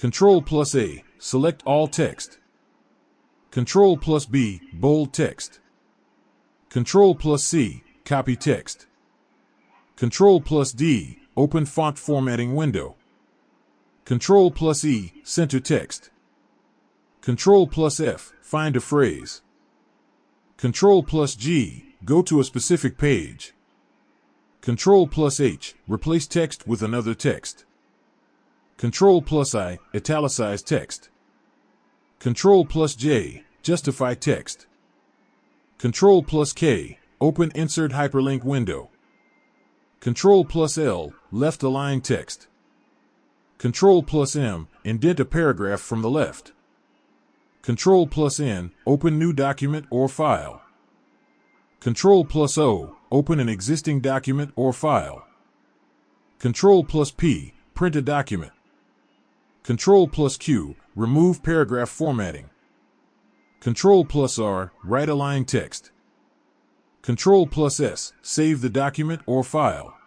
Ctrl+ A, select all text. Ctrl+B, bold text. Ctrl+C, copy text. Ctrl+D, open font formatting window. Ctrl+E, center text. Ctrl+F, find a phrase. Ctrl+G, go to a specific page. Ctrl+H, replace text with another text. Ctrl+I, italicize text. Ctrl+J, justify text. Ctrl+K, open insert hyperlink window. Ctrl+L, left align text. Ctrl+M, indent a paragraph from the left. Ctrl+N, open new document or file. Ctrl+O, open an existing document or file. Ctrl+P, print a document. Ctrl+Q, remove paragraph formatting. Ctrl+R, right align text. Ctrl+S, save the document or file.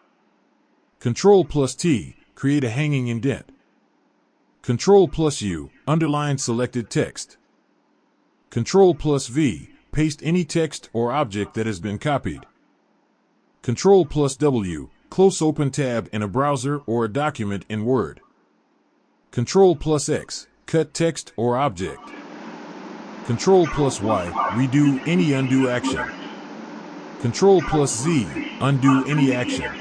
Ctrl+T, create a hanging indent. Ctrl+U, underline selected text. Ctrl+V, paste any text or object that has been copied. Ctrl+W, close open tab in a browser or a document in Word. Ctrl+X, cut text or object. Ctrl+Y, redo any undo action. Ctrl+Z, undo any action.